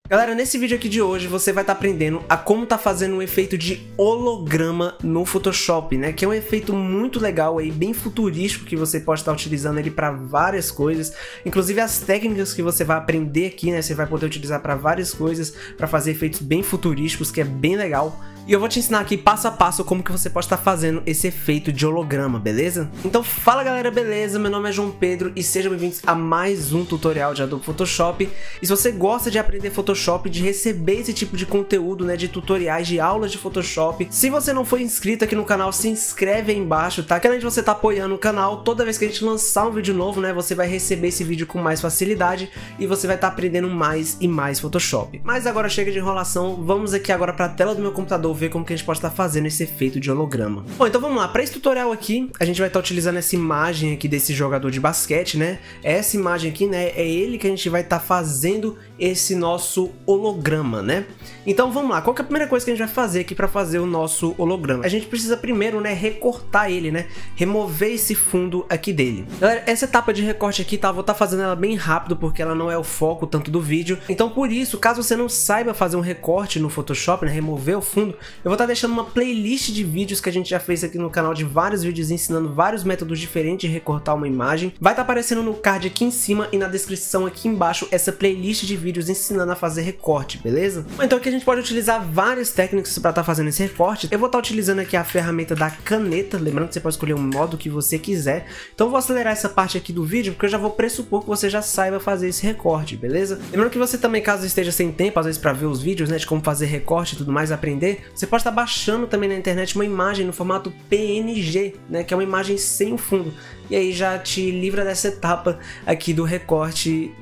Galera, nesse vídeo aqui de hoje você vai estar aprendendo a como tá fazendo um efeito de holograma no Photoshop, né? Que é um efeito muito legal aí, bem futurístico, que você pode estar utilizando ele para várias coisas. Inclusive as técnicas que você vai aprender aqui, né? Você vai poder utilizar para várias coisas, para fazer efeitos bem futurísticos, que é bem legal. E eu vou te ensinar aqui passo a passo como que você pode estar fazendo esse efeito de holograma, beleza? Então fala galera, beleza? Meu nome é João Pedro e sejam bem-vindos a mais um tutorial de Adobe Photoshop. E se você gosta de aprender Photoshop, de receber esse tipo de conteúdo, né, de tutoriais, de aulas de Photoshop, se você não for inscrito aqui no canal, se inscreve aí embaixo, tá? Que além de você estar apoiando o canal, toda vez que a gente lançar um vídeo novo, né, você vai receber esse vídeo com mais facilidade e você vai estar aprendendo mais e mais Photoshop. Mas agora chega de enrolação, vamos aqui agora para a tela do meu computador ver como que a gente pode estar fazendo esse efeito de holograma. Bom, então vamos lá, para esse tutorial aqui, a gente vai estar utilizando essa imagem aqui desse jogador de basquete, né? Essa imagem aqui, né, é ele que a gente vai estar fazendo esse nosso holograma, né? Então vamos lá, qual que é a primeira coisa que a gente vai fazer aqui para fazer o nosso holograma? A gente precisa primeiro, né, recortar ele, né? Remover esse fundo aqui dele. Galera, essa etapa de recorte aqui, tá? Vou estar fazendo ela bem rápido porque ela não é o foco tanto do vídeo. Então por isso, caso você não saiba fazer um recorte no Photoshop, né, remover o fundo, eu vou estar deixando uma playlist de vídeos que a gente já fez aqui no canal, de vários vídeos ensinando vários métodos diferentes de recortar uma imagem. Vai estar aparecendo no card aqui em cima e na descrição aqui embaixo essa playlist de vídeos ensinando a fazer recorte, beleza? Então aqui a gente pode utilizar várias técnicas para estar fazendo esse recorte. Eu vou estar utilizando aqui a ferramenta da caneta, lembrando que você pode escolher o modo que você quiser. Então eu vou acelerar essa parte aqui do vídeo porque eu já vou pressupor que você já saiba fazer esse recorte, beleza? Lembrando que você também, caso esteja sem tempo, às vezes para ver os vídeos, né, de como fazer recorte e tudo mais, aprender, você pode estar baixando também na internet uma imagem no formato PNG, né, que é uma imagem sem o fundo. E aí já te livra dessa etapa aqui do recorte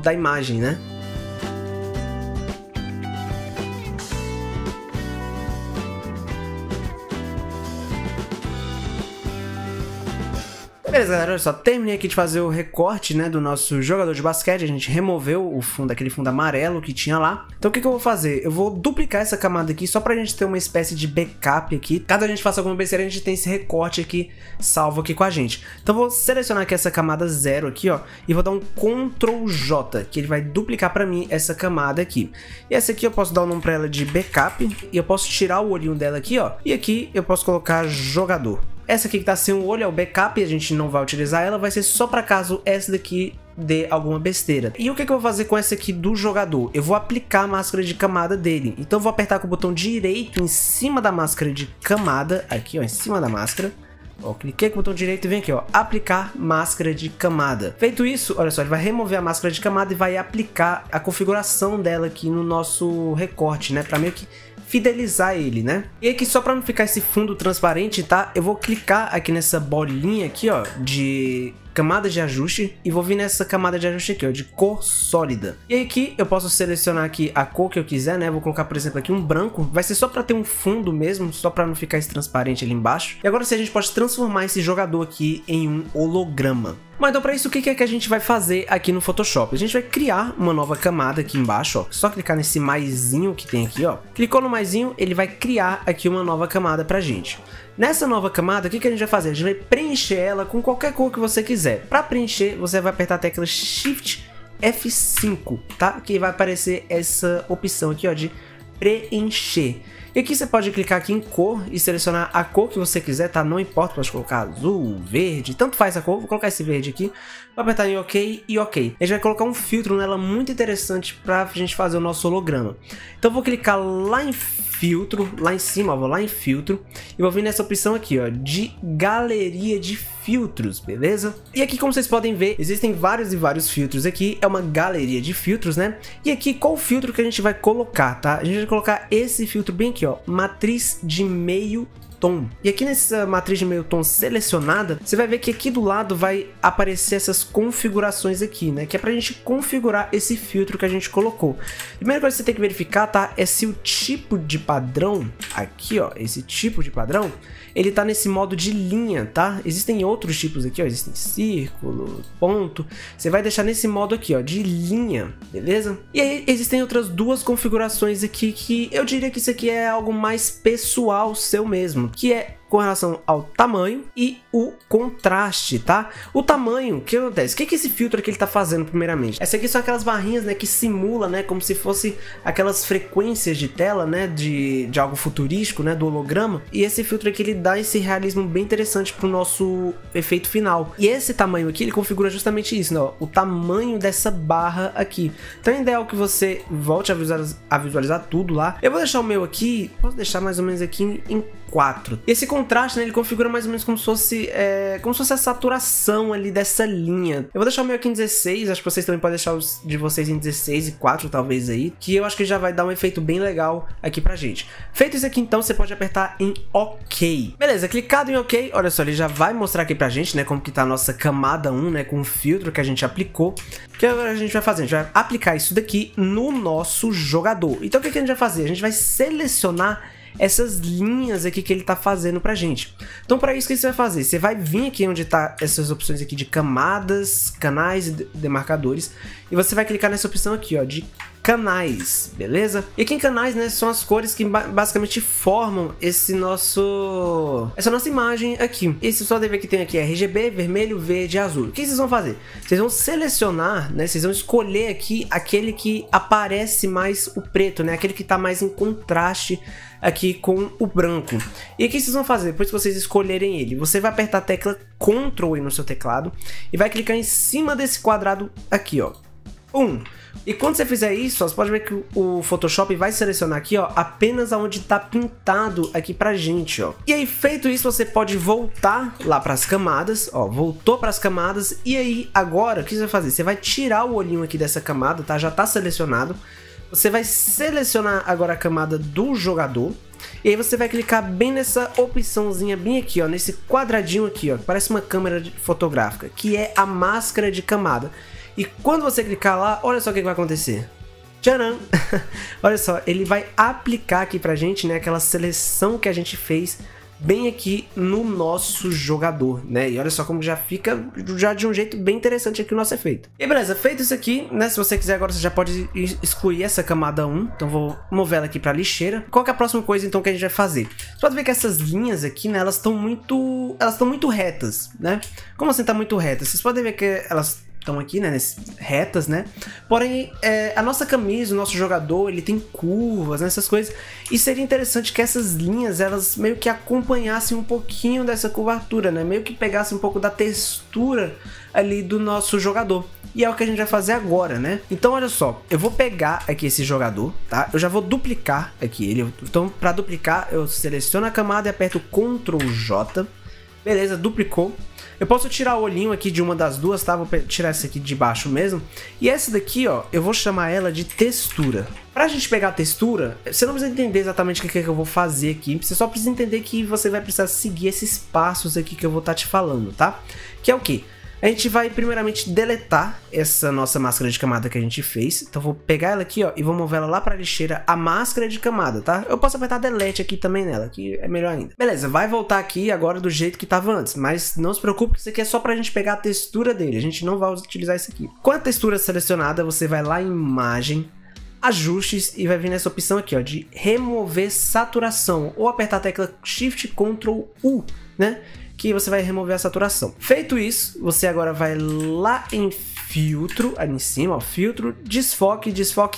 da imagem, né? Beleza, galera, olha só, terminei aqui de fazer o recorte, né, do nosso jogador de basquete. A gente removeu o fundo, aquele fundo amarelo que tinha lá. Então o que eu vou fazer? Eu vou duplicar essa camada aqui só pra gente ter uma espécie de backup aqui. Caso a gente faça alguma besteira, a gente tem esse recorte aqui salvo aqui com a gente. Então eu vou selecionar aqui essa camada 0 aqui, ó, e vou dar um Ctrl J, que ele vai duplicar pra mim essa camada aqui. E essa aqui eu posso dar o nome pra ela de backup, e eu posso tirar o olhinho dela aqui, ó, e aqui eu posso colocar jogador. Essa aqui que tá sem o olho é o backup, a gente não vai utilizar ela, vai ser só para caso essa daqui dê alguma besteira. E o que eu vou fazer com essa aqui do jogador? Eu vou aplicar a máscara de camada dele. Então eu vou apertar com o botão direito em cima da máscara de camada, aqui ó, em cima da máscara. Ó, cliquei com o botão direito e vem aqui ó, aplicar máscara de camada. Feito isso, olha só, ele vai remover a máscara de camada e vai aplicar a configuração dela aqui no nosso recorte, né, para meio que fidelizar ele, né? E aqui só para não ficar esse fundo transparente, tá? Eu vou clicar aqui nessa bolinha aqui, ó, de camada de ajuste e vou vir nessa camada de ajuste aqui, ó, de cor sólida. E aqui eu posso selecionar aqui a cor que eu quiser, né? Vou colocar, por exemplo, aqui um branco. Vai ser só para ter um fundo mesmo, só para não ficar esse transparente ali embaixo. E agora sim a gente pode transformar esse jogador aqui em um holograma. Mas então para isso, o que é que a gente vai fazer aqui no Photoshop? A gente vai criar uma nova camada aqui embaixo, ó. Só clicar nesse maisinho que tem aqui, ó. Clicou no maisinho, ele vai criar aqui uma nova camada pra gente. Nessa nova camada, o que a gente vai fazer? A gente vai preencher ela com qualquer cor que você quiser. Para preencher, você vai apertar a tecla Shift F5, tá? Que vai aparecer essa opção aqui, ó, de preencher. E aqui você pode clicar aqui em cor e selecionar a cor que você quiser, tá? Não importa, pode colocar azul, verde, tanto faz a cor. Vou colocar esse verde aqui, vou apertar em OK e OK. A gente vai colocar um filtro nela muito interessante pra gente fazer o nosso holograma. Então eu vou clicar lá em filtro, lá em cima, ó, vou lá em filtro e vou vir nessa opção aqui, ó, de galeria de filtros, beleza? E aqui, como vocês podem ver, existem vários e vários filtros aqui, é uma galeria de filtros, né? E aqui, qual o filtro que a gente vai colocar, tá? A gente vai colocar esse filtro bem aqui, ó, matriz de meio tom. E aqui nessa matriz de meio tom selecionada, você vai ver que aqui do lado vai aparecer essas configurações aqui, né? Que é pra gente configurar esse filtro que a gente colocou. A primeira coisa que você tem que verificar, tá? É se o tipo de padrão, aqui ó, esse tipo de padrão, ele tá nesse modo de linha, tá? Existem outros tipos aqui, ó, existem círculo, ponto. Você vai deixar nesse modo aqui, ó, de linha, beleza? E aí existem outras duas configurações aqui que eu diria que isso aqui é algo mais pessoal seu mesmo, que é com relação ao tamanho e o contraste, tá? O tamanho, o que acontece? O que esse filtro aqui ele tá fazendo primeiramente? Essa aqui são aquelas barrinhas, né, que simula, né, como se fosse aquelas frequências de tela, né, de algo futurístico, né, do holograma. E esse filtro aqui ele dá esse realismo bem interessante pro nosso efeito final. E esse tamanho aqui ele configura justamente isso, né, ó, o tamanho dessa barra aqui. Então é ideal que você volte a visualizar tudo lá. Eu vou deixar o meu aqui, posso deixar mais ou menos aqui em 4. Esse contraste, né, ele configura mais ou menos como se fosse a saturação ali dessa linha. Eu vou deixar o meu aqui em 16, acho que vocês também podem deixar os de vocês em 16 e 4 talvez aí, que eu acho que já vai dar um efeito bem legal aqui pra gente. Feito isso aqui então, você pode apertar em OK. Beleza, clicado em OK, olha só, ele já vai mostrar aqui pra gente, né, como que tá a nossa camada 1, né, com o filtro que a gente aplicou. O que agora a gente vai fazer? A gente vai aplicar isso daqui no nosso jogador. Então o que a gente vai fazer? A gente vai selecionar essas linhas aqui que ele tá fazendo pra gente. Então para isso, o que você vai fazer? Você vai vir aqui onde tá essas opções aqui de camadas, canais e demarcadores, e você vai clicar nessa opção aqui, ó, de canais, beleza? E aqui em canais, né, são as cores que basicamente formam essa nossa imagem aqui. Esse só deve que tem aqui é RGB, vermelho, verde e azul. O que vocês vão fazer? Vocês vão selecionar, né, vocês vão escolher aqui aquele que aparece mais o preto, né, aquele que tá mais em contraste aqui com o branco. E o que vocês vão fazer? Depois que vocês escolherem ele, você vai apertar a tecla Ctrl aí no seu teclado e vai clicar em cima desse quadrado aqui, ó. E quando você fizer isso, ó, você pode ver que o Photoshop vai selecionar aqui, ó, apenas aonde está pintado aqui pra gente, ó. E aí, feito isso, você pode voltar lá para as camadas, ó, voltou para as camadas, e aí agora o que você vai fazer? Você vai tirar o olhinho aqui dessa camada, tá? Já tá selecionado. Você vai selecionar agora a camada do jogador. E aí você vai clicar bem nessa opçãozinha bem aqui, ó, nesse quadradinho aqui, ó, que parece uma câmera fotográfica, que é a máscara de camada. E quando você clicar lá, olha só o que vai acontecer. Tcharam! Olha só, ele vai aplicar aqui pra gente, né, aquela seleção que a gente fez bem aqui no nosso jogador, né? E olha só como já fica já de um jeito bem interessante aqui o nosso efeito. E beleza, feito isso aqui, né? Se você quiser agora, você já pode excluir essa camada 1. Então vou mover ela aqui pra lixeira. Qual que é a próxima coisa então que a gente vai fazer? Você pode ver que essas linhas aqui, né? Elas estão muito retas, né? Como assim tá muito retas? Vocês podem ver que elas estão aqui, né, retas, né? Porém, a nossa camisa, o nosso jogador, ele tem curvas, né, essas coisas. E seria interessante que essas linhas, elas meio que acompanhassem um pouquinho dessa curvatura, né? Meio que pegassem um pouco da textura ali do nosso jogador. E é o que a gente vai fazer agora, né? Então, olha só, eu vou pegar aqui esse jogador, tá? Eu já vou duplicar aqui ele. Então, para duplicar, eu seleciono a camada e aperto Ctrl J. Beleza, duplicou. Eu posso tirar o olhinho aqui de uma das duas, tá? Vou tirar essa aqui de baixo mesmo. E essa daqui, ó, eu vou chamar ela de textura. Pra gente pegar a textura, você não precisa entender exatamente o que é que eu vou fazer aqui. Você só precisa entender que você vai precisar seguir esses passos aqui que eu vou estar te falando, tá? Que é o quê? A gente vai primeiramente deletar essa nossa máscara de camada que a gente fez. Então vou pegar ela aqui, ó, e vou mover ela lá pra lixeira, a máscara de camada, tá? Eu posso apertar delete aqui também nela, que é melhor ainda. Beleza, vai voltar aqui agora do jeito que tava antes, mas não se preocupe que isso aqui é só pra gente pegar a textura dele, a gente não vai utilizar isso aqui. Com a textura selecionada, você vai lá em imagem, ajustes e vai vir nessa opção aqui, ó, de remover saturação, ou apertar a tecla Shift Ctrl U, né? Que você vai remover a saturação. Feito isso, você agora vai lá em filtro, ali em cima, ó, filtro, desfoque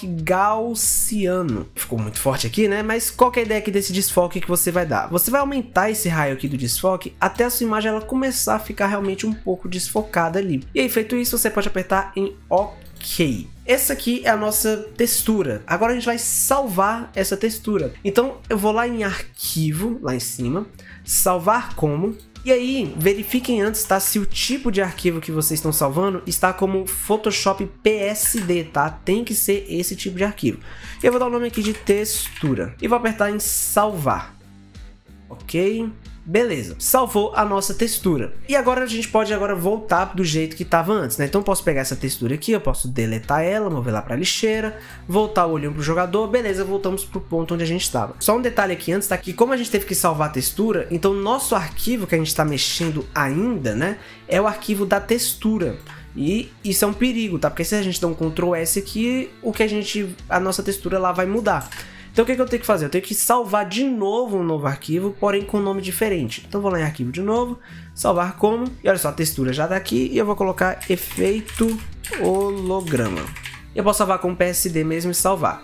gaussiano. Ficou muito forte aqui, né? Mas qual que é a ideia aqui desse desfoque que você vai dar? Você vai aumentar esse raio aqui do desfoque até a sua imagem ela começar a ficar realmente um pouco desfocada ali. E aí, feito isso, você pode apertar em OK. Essa aqui é a nossa textura. Agora a gente vai salvar essa textura. Então eu vou lá em arquivo, lá em cima, salvar como. E aí, verifiquem antes, tá? Se o tipo de arquivo que vocês estão salvando está como Photoshop PSD, tá? Tem que ser esse tipo de arquivo. Eu vou dar o nome aqui de textura. E vou apertar em salvar. Ok? Beleza, salvou a nossa textura. E agora a gente pode voltar do jeito que estava antes, né? Então eu posso pegar essa textura aqui, eu posso deletar ela, mover lá para a lixeira, voltar o olhinho pro jogador, beleza, voltamos pro ponto onde a gente estava. Só um detalhe aqui antes, tá? Que como a gente teve que salvar a textura, então nosso arquivo que a gente está mexendo ainda, né? É o arquivo da textura. E isso é um perigo, tá? Porque se a gente der um Ctrl S aqui, a nossa textura lá vai mudar. Então o que eu tenho que fazer? Eu tenho que salvar de novo um novo arquivo, porém com um nome diferente. Então vou lá em arquivo de novo, salvar como, e olha só, a textura já tá aqui, e eu vou colocar efeito holograma. Eu posso salvar com PSD mesmo e salvar.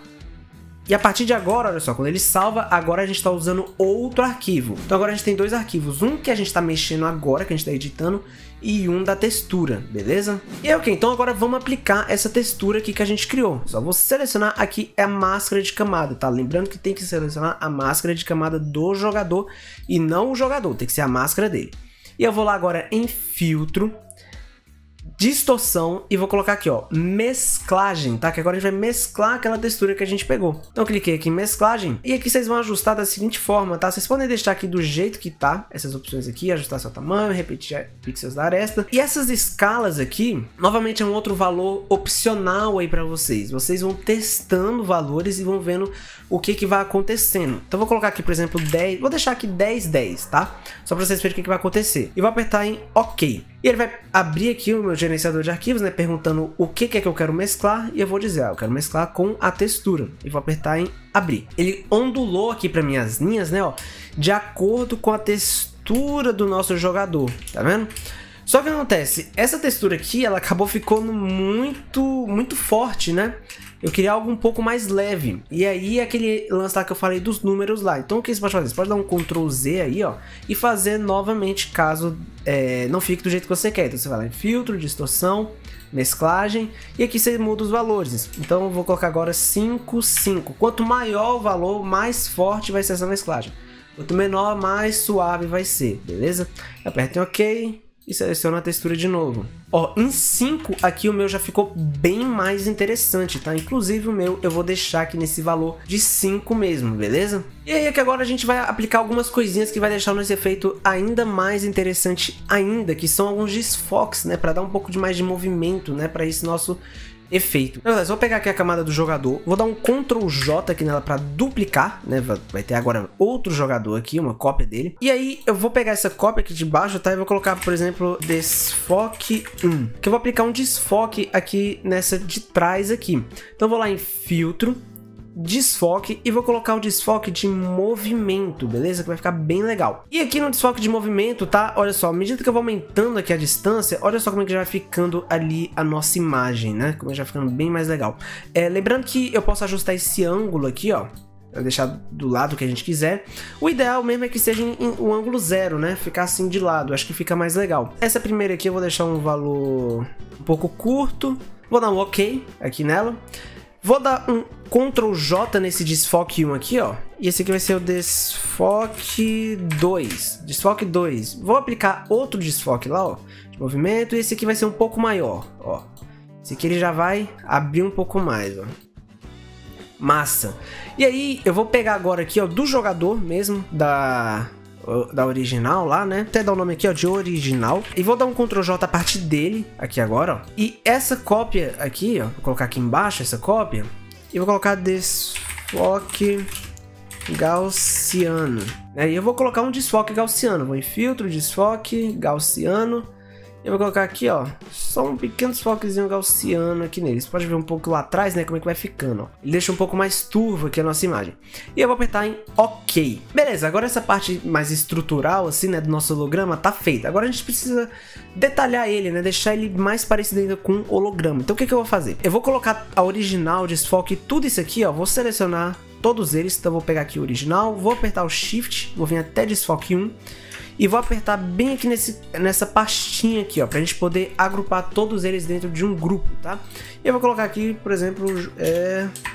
E a partir de agora, olha só, quando ele salva, agora a gente está usando outro arquivo. Então agora a gente tem dois arquivos, um que a gente está mexendo agora, que a gente está editando, e um da textura, beleza? E ok, então agora vamos aplicar essa textura aqui que a gente criou. Só vou selecionar aqui a máscara de camada, tá? Lembrando que tem que selecionar a máscara de camada do jogador e não o jogador, tem que ser a máscara dele. E eu vou lá agora em filtro, distorção e vou colocar aqui, ó, mesclagem, tá? Que agora a gente vai mesclar aquela textura que a gente pegou. Então eu cliquei aqui em mesclagem e aqui vocês vão ajustar da seguinte forma, tá? Vocês podem deixar aqui do jeito que tá, essas opções aqui, ajustar seu tamanho, repetir pixels da aresta. E essas escalas aqui, novamente é um outro valor opcional aí pra vocês. Vocês vão testando valores e vão vendo o que vai acontecendo. Então eu vou colocar aqui, por exemplo, 10, vou deixar aqui 10, 10, tá? Só pra vocês verem o que vai acontecer. E vou apertar em OK. E ele vai abrir aqui o meu gerenciador de arquivos, né, perguntando o que é que eu quero mesclar, e eu vou dizer, eu quero mesclar com a textura, e vou apertar em abrir. Ele ondulou aqui para minhas linhas, né, ó, de acordo com a textura do nosso jogador, tá vendo? Só que o que acontece, essa textura aqui, ela acabou ficando muito forte, né? Eu queria algo um pouco mais leve. E aí aquele lance lá que eu falei dos números lá. Então o que você pode fazer? Você pode dar um Ctrl Z aí, ó, e fazer novamente caso não fique do jeito que você quer. Então você vai lá em filtro, distorção, mesclagem, e aqui você muda os valores. Então eu vou colocar agora 5, 5. Quanto maior o valor, mais forte vai ser essa mesclagem. Quanto menor, mais suave vai ser, beleza? Aperta em OK. E seleciono a textura de novo. Ó, em 5 aqui o meu já ficou bem mais interessante, tá? Inclusive o meu eu vou deixar aqui nesse valor de 5 mesmo, beleza? E aí aqui agora a gente vai aplicar algumas coisinhas que vai deixar o nosso efeito ainda mais interessante ainda, que são alguns desfoques, né? Pra dar um pouco de mais de movimento, né? Pra esse nosso efeito. Então, vou pegar aqui a camada do jogador, vou dar um Ctrl J aqui nela para duplicar, né? Vai ter agora outro jogador aqui, uma cópia dele. E aí eu vou pegar essa cópia aqui de baixo, tá? E vou colocar, por exemplo, desfoque 1, que eu vou aplicar um desfoque aqui nessa de trás aqui. Então eu vou lá em filtro, desfoque e vou colocar o desfoque de movimento, beleza? Que vai ficar bem legal. E aqui no desfoque de movimento, tá? Olha só, à medida que eu vou aumentando aqui a distância, olha só como é que já vai ficando ali a nossa imagem, né? Como é que já vai ficando bem mais legal. Lembrando que eu posso ajustar esse ângulo aqui, ó, pra deixar do lado que a gente quiser. O ideal mesmo é que seja em um ângulo 0, né? Ficar assim de lado, acho que fica mais legal. Essa primeira aqui eu vou deixar um valor um pouco curto. Vou dar um OK aqui nela. Vou dar um Ctrl J nesse desfoque 1 aqui, ó. E esse aqui vai ser o desfoque 2. Desfoque 2. Vou aplicar outro desfoque lá, ó, de movimento. E esse aqui vai ser um pouco maior, ó. Esse aqui ele já vai abrir um pouco mais, ó. Massa. E aí eu vou pegar agora aqui, ó, do jogador mesmo, da original lá, né? Até dar o nome aqui, ó, de original. E vou dar um Ctrl J a partir dele, aqui agora, ó. E essa cópia aqui, ó, vou colocar aqui embaixo essa cópia. E vou colocar desfoque gaussiano. E eu vou colocar um desfoque gaussiano. Vou em filtro, desfoque gaussiano. Eu vou colocar aqui, ó, só um pequeno desfoquezinho gaussiano aqui nele. Você pode ver um pouco lá atrás, né, como é que vai ficando, ó. Ele deixa um pouco mais turvo aqui a nossa imagem. E eu vou apertar em OK. Beleza, agora essa parte mais estrutural, assim, né, do nosso holograma tá feita. Agora a gente precisa detalhar ele, né, deixar ele mais parecido ainda com um holograma. Então o que eu vou fazer? Eu vou colocar a original, desfoque, tudo isso aqui, ó, vou selecionar todos eles. Então eu vou pegar aqui o original, vou apertar o Shift, vou vir até desfoque 1. E vou apertar bem aqui nessa pastinha aqui, ó, pra gente poder agrupar todos eles dentro de um grupo, tá? E eu vou colocar aqui, por exemplo,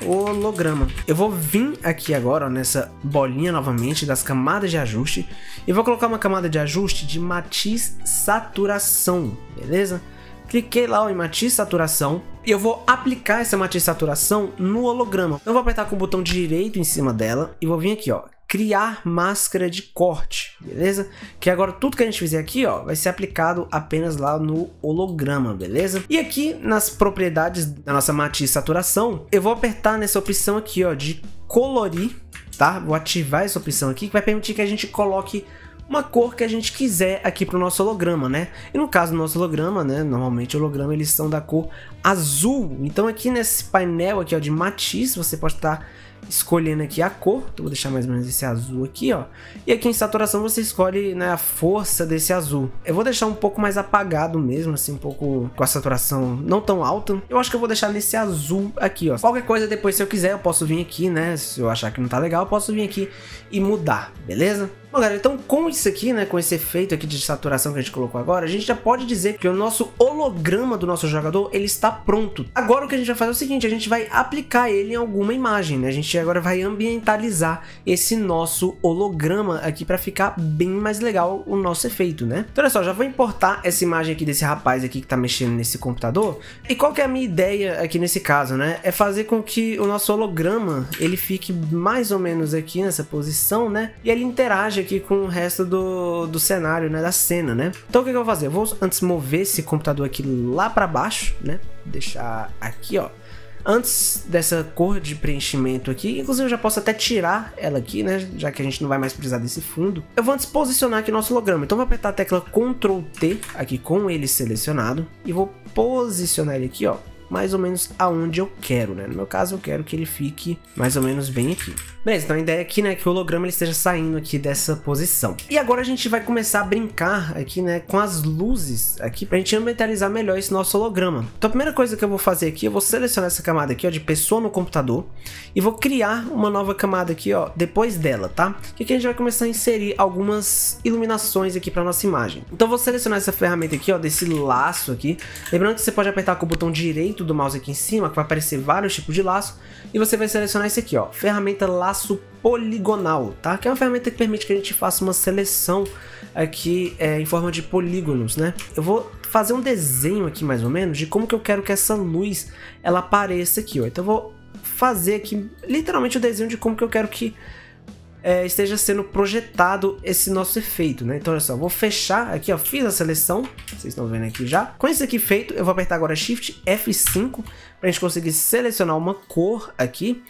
holograma. Eu vou vir aqui agora, ó, nessa bolinha novamente das camadas de ajuste. E vou colocar uma camada de ajuste de matiz saturação, beleza? Cliquei lá, ó, em matiz saturação. E eu vou aplicar essa matiz saturação no holograma. Então eu vou apertar com o botão direito em cima dela e vou vir aqui, ó, criar máscara de corte, beleza? Que agora tudo que a gente fizer aqui, ó, vai ser aplicado apenas lá no holograma, beleza? E aqui nas propriedades da nossa matiz saturação, eu vou apertar nessa opção aqui, ó, de colorir, tá? Vou ativar essa opção aqui que vai permitir que a gente coloque uma cor que a gente quiser aqui para o nosso holograma, né? E no caso do nosso holograma, né, normalmente o holograma eles são da cor azul. Então aqui nesse painel aqui, ó, de matiz, você pode estar escolhendo aqui a cor. Então vou deixar mais ou menos esse azul aqui, ó. E aqui em saturação você escolhe, né, a força desse azul. Eu vou deixar um pouco mais apagado mesmo, assim, um pouco com a saturação não tão alta. Eu acho que eu vou deixar nesse azul aqui, ó. Qualquer coisa depois, se eu quiser, eu posso vir aqui, né, se eu achar que não tá legal, eu posso vir aqui e mudar, beleza? Bom, galera, então com isso aqui, né, com esse efeito aqui de saturação que a gente colocou agora, a gente já pode dizer que o nosso holograma do nosso jogador, ele está pronto. Agora o que a gente vai fazer é o seguinte, a gente vai aplicar ele em alguma imagem, né? A gente agora vai ambientalizar esse nosso holograma aqui para ficar bem mais legal o nosso efeito, né? Então olha só, já vou importar essa imagem aqui desse rapaz aqui que tá mexendo nesse computador. E qual que é a minha ideia aqui nesse caso, né? É fazer com que o nosso holograma, ele fique mais ou menos aqui nessa posição, né? E ele interage aqui com o resto do cenário, né, da cena, né? Então o que eu vou fazer? Eu vou antes mover esse computador aqui lá para baixo, né? Deixar aqui, ó. Antes dessa cor de preenchimento aqui, inclusive eu já posso até tirar ela aqui, né, já que a gente não vai mais precisar desse fundo. Eu vou antes posicionar aqui nosso holograma, então vou apertar a tecla Ctrl T aqui com ele selecionado e vou posicionar ele aqui, ó, mais ou menos aonde eu quero, né? No meu caso, eu quero que ele fique mais ou menos bem aqui. Beleza, então a ideia aqui, né, é que o holograma ele esteja saindo aqui dessa posição. E agora a gente vai começar a brincar aqui, né, com as luzes aqui pra gente ambientalizar melhor esse nosso holograma. Então a primeira coisa que eu vou fazer aqui, eu vou selecionar essa camada aqui, ó, de pessoa no computador e vou criar uma nova camada aqui, ó, depois dela, tá? E aqui a gente vai começar a inserir algumas iluminações aqui pra nossa imagem. Então eu vou selecionar essa ferramenta aqui, ó, desse laço aqui. Lembrando que você pode apertar com o botão direito do mouse aqui em cima, que vai aparecer vários tipos de laço, e você vai selecionar esse aqui, ó, ferramenta laço poligonal, tá? Que é uma ferramenta que permite que a gente faça uma seleção aqui em forma de polígonos, né? Eu vou fazer um desenho aqui mais ou menos de como que eu quero que essa luz ela apareça aqui, ó. Então eu vou fazer aqui literalmente o desenho de como que eu quero que esteja sendo projetado esse nosso efeito, né? Então olha só, vou fechar aqui, ó, fiz a seleção, vocês estão vendo aqui já. Com isso aqui feito, eu vou apertar agora Shift F5 para a gente conseguir selecionar uma cor aqui.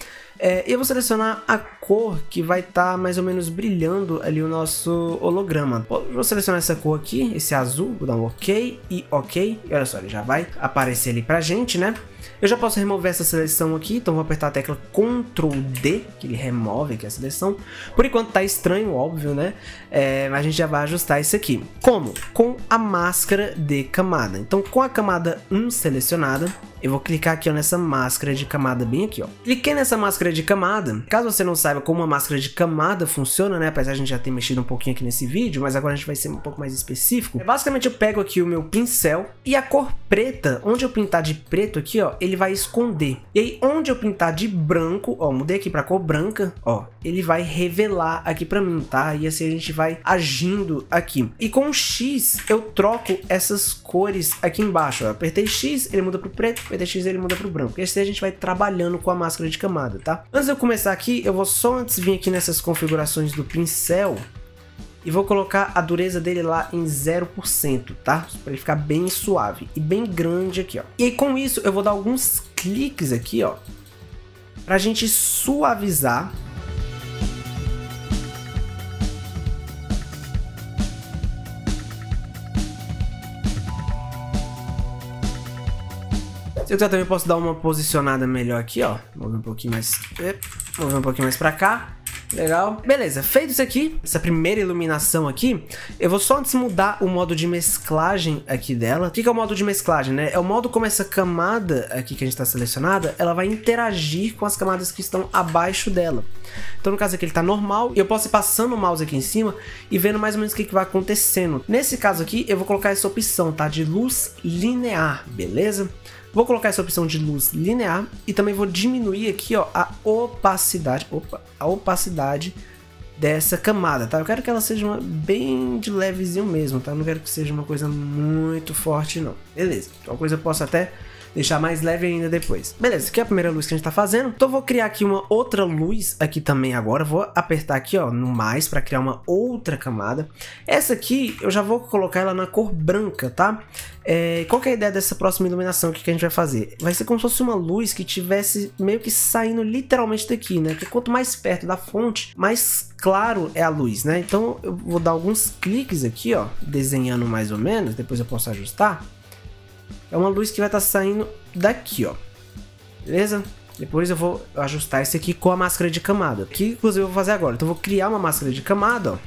E eu vou selecionar a cor que vai estar mais ou menos brilhando ali o nosso holograma. Vou selecionar essa cor aqui, esse azul, vou dar um OK e OK. E olha só, ele já vai aparecer ali pra gente, né? Eu já posso remover essa seleção aqui, então vou apertar a tecla Ctrl D, que ele remove aqui a seleção. Por enquanto tá estranho, óbvio, né? Mas a gente já vai ajustar isso aqui. Como? Com a máscara de camada. Então com a camada 1 selecionada, eu vou clicar aqui, ó, nessa máscara de camada bem aqui, ó. Cliquei nessa máscara de camada. Caso você não saiba como uma máscara de camada funciona, né? Apesar de a gente já ter mexido um pouquinho aqui nesse vídeo, mas agora a gente vai ser um pouco mais específico. Basicamente eu pego aqui o meu pincel e a cor preta, onde eu pintar de preto aqui, ó, ele vai esconder. E aí onde eu pintar de branco, ó, mudei aqui pra cor branca, ó, ele vai revelar aqui pra mim, tá? E assim a gente vai agindo aqui. E com o X eu troco essas cores aqui embaixo, ó. Apertei X, ele muda pro preto. Apertei X, ele muda pro branco. E assim a gente vai trabalhando com a máscara de camada, tá? Antes de eu começar aqui, eu vou só antes vir aqui nessas configurações do pincel e vou colocar a dureza dele lá em 0%, tá? Para ele ficar bem suave e bem grande aqui, ó. E aí com isso eu vou dar alguns cliques aqui, ó, pra gente suavizar . Eu também posso dar uma posicionada melhor aqui, ó. Mover um pouquinho mais pra cá. Legal. Beleza, feito isso aqui, essa primeira iluminação aqui, eu vou só antes mudar o modo de mesclagem aqui dela. O que é o modo de mesclagem, né? É o modo como essa camada aqui que a gente tá selecionada, ela vai interagir com as camadas que estão abaixo dela. Então no caso aqui ele tá normal, e eu posso ir passando o mouse aqui em cima e vendo mais ou menos o que vai acontecendo. Nesse caso aqui, eu vou colocar essa opção, tá? De luz linear, beleza? Vou colocar essa opção de luz linear e também vou diminuir aqui, ó, a opacidade dessa camada, tá? Eu quero que ela seja bem de levezinho mesmo, tá? Eu não quero que seja uma coisa muito forte, não. Beleza, então a coisa eu posso até deixar mais leve ainda depois. Beleza, essa aqui é a primeira luz que a gente tá fazendo. Então eu vou criar aqui uma outra luz aqui também agora. Vou apertar aqui, ó, no mais para criar uma outra camada. Essa aqui eu já vou colocar ela na cor branca, tá? Qual que é a ideia dessa próxima iluminação? O que a gente vai fazer? Vai ser como se fosse uma luz que tivesse meio que saindo literalmente daqui, né? Porque quanto mais perto da fonte, mais claro é a luz, né? Então eu vou dar alguns cliques aqui, ó, desenhando mais ou menos, depois eu posso ajustar. É uma luz que vai estar saindo daqui, ó. Beleza? Depois eu vou ajustar esse aqui com a máscara de camada, que inclusive eu vou fazer agora. Então eu vou criar uma máscara de camada, ó.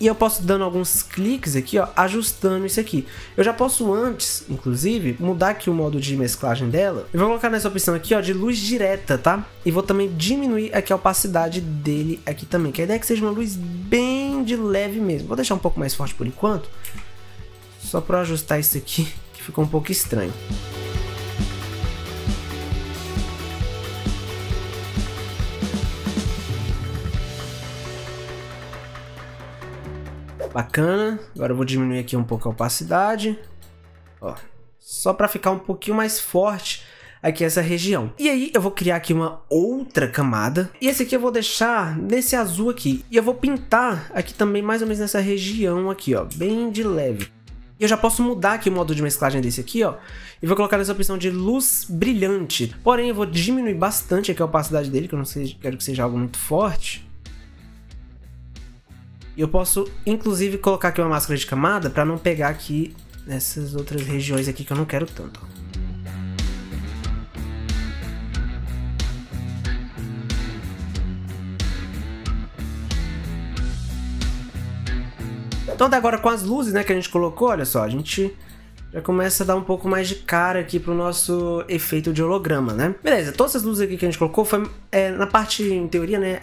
E eu posso dando alguns cliques aqui, ó, ajustando isso aqui. Eu já posso antes, inclusive, mudar aqui o modo de mesclagem dela. Eu vou colocar nessa opção aqui, ó, de luz direta, tá? E vou também diminuir aqui a opacidade dele aqui também. Que a ideia é que seja uma luz bem de leve mesmo. Vou deixar um pouco mais forte por enquanto. Só para ajustar isso aqui, que ficou um pouco estranho. Bacana, agora eu vou diminuir aqui um pouco a opacidade, ó, só para ficar um pouquinho mais forte aqui essa região. E aí eu vou criar aqui uma outra camada, e esse aqui eu vou deixar nesse azul aqui, e eu vou pintar aqui também mais ou menos nessa região aqui, ó, bem de leve. E eu já posso mudar aqui o modo de mesclagem desse aqui, ó, e vou colocar nessa opção de luz brilhante. Porém eu vou diminuir bastante aqui a opacidade dele, que eu não sei, quero que seja algo muito forte. Eu posso, inclusive, colocar aqui uma máscara de camada para não pegar aqui nessas outras regiões aqui que eu não quero tanto. Então, agora com as luzes, né, que a gente colocou, olha só, a gente já começa a dar um pouco mais de cara aqui pro nosso efeito de holograma, né? Beleza, todas essas luzes aqui que a gente colocou foi na parte, em teoria, né,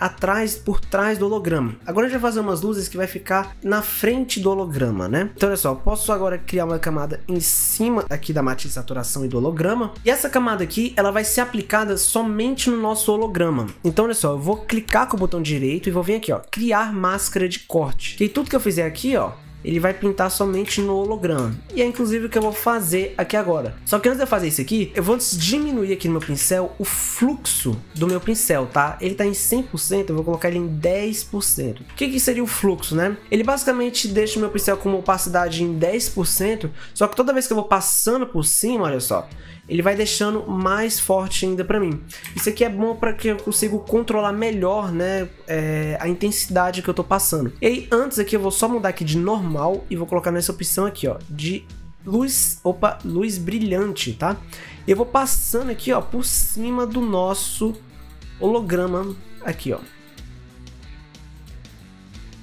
por trás do holograma. Agora a gente vai fazer umas luzes que vai ficar na frente do holograma, né? Então olha só, eu posso agora criar uma camada em cima aqui da matriz de saturação e do holograma. E essa camada aqui, ela vai ser aplicada somente no nosso holograma. Então olha só, eu vou clicar com o botão direito e vou vir aqui, ó, criar máscara de corte. E tudo que eu fizer aqui, ó, ele vai pintar somente no holograma. E é inclusive o que eu vou fazer aqui agora. Só que antes de eu fazer isso aqui, eu vou diminuir aqui no meu pincel o fluxo do meu pincel, tá? Ele tá em 100%, eu vou colocar ele em 10%. O que seria o fluxo, né? Ele basicamente deixa o meu pincel com uma opacidade em 10%, só que toda vez que eu vou passando por cima, olha só, ele vai deixando mais forte ainda para mim. Isso aqui é bom para que eu consiga controlar melhor, né, a intensidade que eu tô passando. E aí, antes aqui eu vou só mudar aqui de normal e vou colocar nessa opção aqui, ó, de luz brilhante, tá? E eu vou passando aqui, ó, por cima do nosso holograma aqui, ó.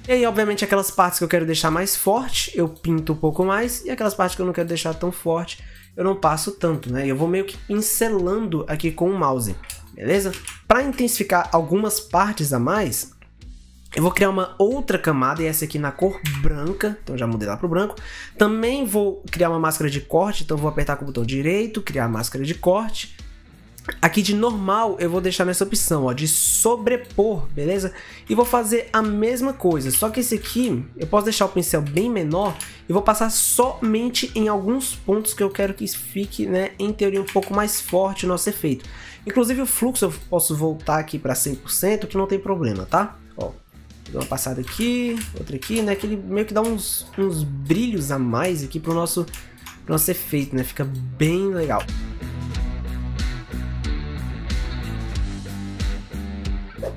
E aí, obviamente, aquelas partes que eu quero deixar mais forte, eu pinto um pouco mais, e aquelas partes que eu não quero deixar tão forte, eu não passo tanto, né? Eu vou meio que pincelando aqui com o mouse, beleza? Para intensificar algumas partes a mais, eu vou criar uma outra camada, e essa aqui na cor branca, então já mudei lá pro branco. Também vou criar uma máscara de corte, então vou apertar com o botão direito, criar máscara de corte. Aqui de normal eu vou deixar nessa opção, ó, de sobrepor, beleza? E vou fazer a mesma coisa, só que esse aqui eu posso deixar o pincel bem menor e vou passar somente em alguns pontos que eu quero que fique, né, em teoria um pouco mais forte o nosso efeito. Inclusive o fluxo eu posso voltar aqui para 100%, que não tem problema, tá? Ó, dou uma passada aqui, outra aqui, né, que ele meio que dá uns brilhos a mais aqui pro nosso efeito, né? Fica bem legal.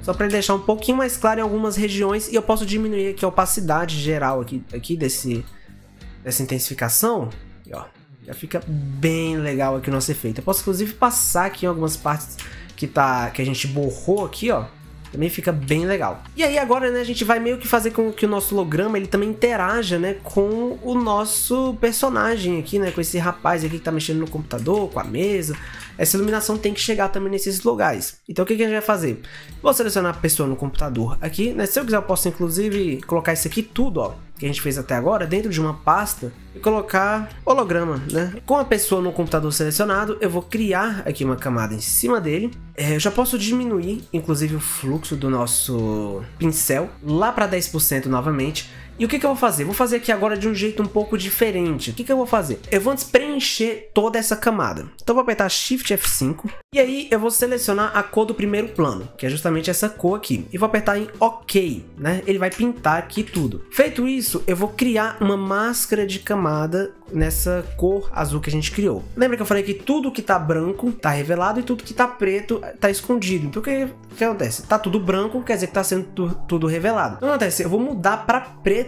Só para deixar um pouquinho mais claro em algumas regiões, e eu posso diminuir aqui a opacidade geral aqui dessa intensificação, e ó, já fica bem legal aqui o nosso efeito. Eu posso inclusive passar aqui em algumas partes que a gente borrou aqui, ó, também fica bem legal. E aí agora, né, a gente vai meio que fazer com que o nosso holograma ele também interaja, né, com o nosso personagem aqui, né, com esse rapaz aqui que tá mexendo no computador, com a mesa. Essa iluminação tem que chegar também nesses lugares. Então o que a gente vai fazer? Vou selecionar a pessoa no computador aqui, né? Se eu quiser eu posso inclusive colocar isso aqui tudo, ó, que a gente fez até agora dentro de uma pasta e colocar holograma, né? Com a pessoa no computador selecionado, eu vou criar aqui uma camada em cima dele. Eu já posso diminuir, inclusive, o fluxo do nosso pincel lá para 10% novamente. E o que eu vou fazer? Vou fazer aqui agora de um jeito um pouco diferente. O que eu vou fazer? Eu vou antes preencher toda essa camada. Então eu vou apertar Shift F5 e aí eu vou selecionar a cor do primeiro plano, que é justamente essa cor aqui. E vou apertar em OK, né? Ele vai pintar aqui tudo. Feito isso, eu vou criar uma máscara de camada nessa cor azul que a gente criou. Lembra que eu falei que tudo que tá branco tá revelado e tudo que tá preto tá escondido. Então o que acontece? Tá tudo branco, quer dizer que tá sendo tudo revelado. Então o que acontece? Eu vou mudar para preto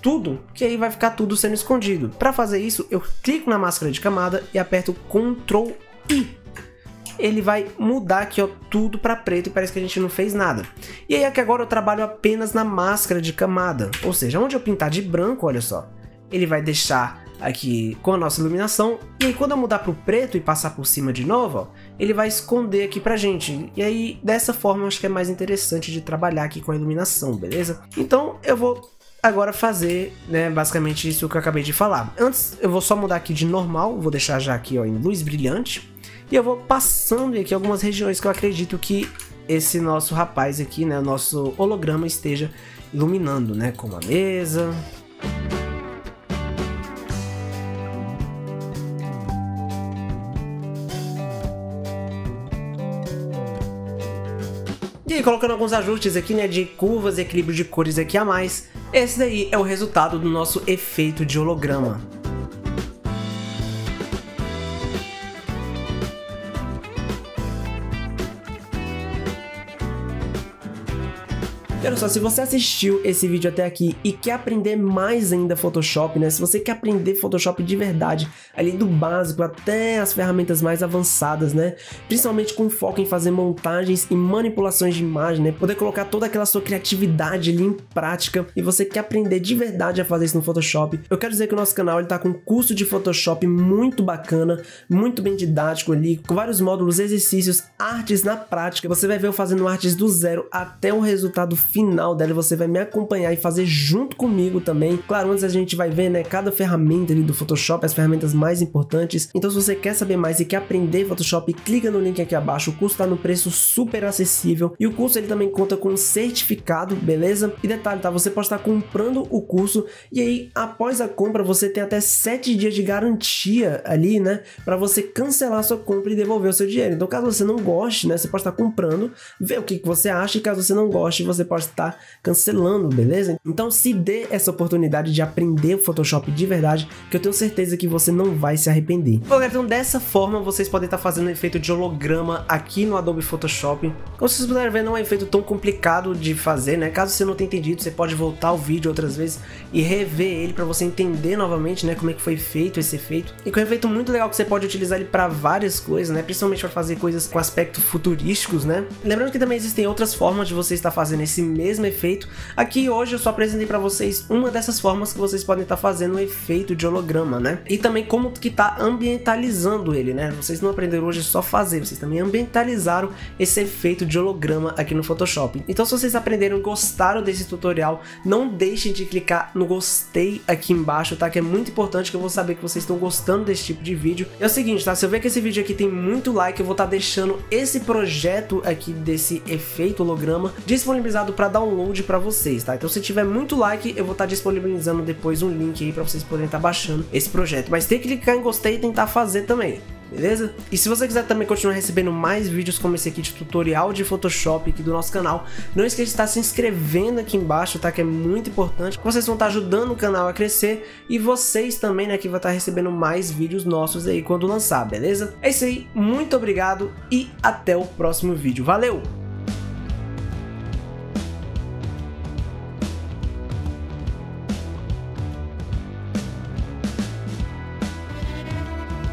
tudo, que aí vai ficar tudo sendo escondido. Para fazer isso, eu clico na máscara de camada e aperto Ctrl I. Ele vai mudar aqui, ó, tudo para preto e parece que a gente não fez nada. E aí aqui agora eu trabalho apenas na máscara de camada, ou seja, onde eu pintar de branco, olha só, ele vai deixar aqui com a nossa iluminação, e aí quando eu mudar para o preto e passar por cima de novo, ó, ele vai esconder aqui pra gente. E aí dessa forma eu acho que é mais interessante de trabalhar aqui com a iluminação, beleza? Então eu vou agora fazer, né, basicamente isso que eu acabei de falar. Antes eu vou só mudar aqui de normal, vou deixar já aqui, ó, em luz brilhante. E eu vou passando aqui algumas regiões que eu acredito que esse nosso rapaz aqui, né, o nosso holograma esteja iluminando, né, como a mesa. E aí, colocando alguns ajustes aqui, né, de curvas e equilíbrio de cores aqui a mais, esse daí é o resultado do nosso efeito de holograma. E olha só, se você assistiu esse vídeo até aqui e quer aprender mais ainda Photoshop, né? Se você quer aprender Photoshop de verdade, ali do básico até as ferramentas mais avançadas, né? Principalmente com foco em fazer montagens e manipulações de imagem, né? Poder colocar toda aquela sua criatividade ali em prática, e você quer aprender de verdade a fazer isso no Photoshop, eu quero dizer que o nosso canal ele tá com um curso de Photoshop muito bacana, muito bem didático ali, com vários módulos, exercícios, artes na prática. Você vai ver eu fazendo artes do zero até o resultado final dela, você vai me acompanhar e fazer junto comigo também. Claro, antes a gente vai ver, né, cada ferramenta ali do Photoshop, as ferramentas mais importantes. Então se você quer saber mais e quer aprender Photoshop, clica no link aqui abaixo. O curso tá no preço super acessível e o curso ele também conta com um certificado, beleza? E detalhe, tá? Você pode estar comprando o curso e aí após a compra você tem até 7 dias de garantia ali, né, para você cancelar a sua compra e devolver o seu dinheiro. Então caso você não goste, né, você pode estar comprando, ver o que você acha, e caso você não goste, você pode estar cancelando, beleza? Então se dê essa oportunidade de aprender o Photoshop de verdade, que eu tenho certeza que você não vai se arrepender. Bom, galera, então dessa forma vocês podem estar fazendo o efeito de holograma aqui no Adobe Photoshop. Como vocês puderem ver, não é um efeito tão complicado de fazer, né? Caso você não tenha entendido, você pode voltar ao vídeo outras vezes e rever ele para você entender novamente, né, como é que foi feito esse efeito. E que é um efeito muito legal que você pode utilizar ele para várias coisas, né? Principalmente para fazer coisas com aspectos futurísticos, né? Lembrando que também existem outras formas de você estar fazendo esse mesmo efeito. Aqui hoje eu só apresentei para vocês uma dessas formas que vocês podem estar fazendo o efeito de holograma, né? E também como que tá ambientalizando ele, né? Vocês não aprenderam hoje só fazer, vocês também ambientalizaram esse efeito de holograma aqui no Photoshop. Então se vocês aprenderam e gostaram desse tutorial, não deixem de clicar no gostei aqui embaixo, tá? Que é muito importante, que eu vou saber que vocês estão gostando desse tipo de vídeo. É o seguinte, tá? Se eu ver que esse vídeo aqui tem muito like, eu vou estar deixando esse projeto aqui desse efeito holograma disponibilizado para download para vocês, tá? Então se tiver muito like, eu vou estar disponibilizando depois um link aí para vocês poderem estar baixando esse projeto. Mas tem que clicar em gostei e tentar fazer também, beleza? E se você quiser também continuar recebendo mais vídeos como esse aqui de tutorial de Photoshop aqui do nosso canal, não esqueça de estar se inscrevendo aqui embaixo, tá? Que é muito importante. Vocês vão estar ajudando o canal a crescer e vocês também, né, que vão estar recebendo mais vídeos nossos aí quando lançar, beleza? É isso aí, muito obrigado e até o próximo vídeo. Valeu!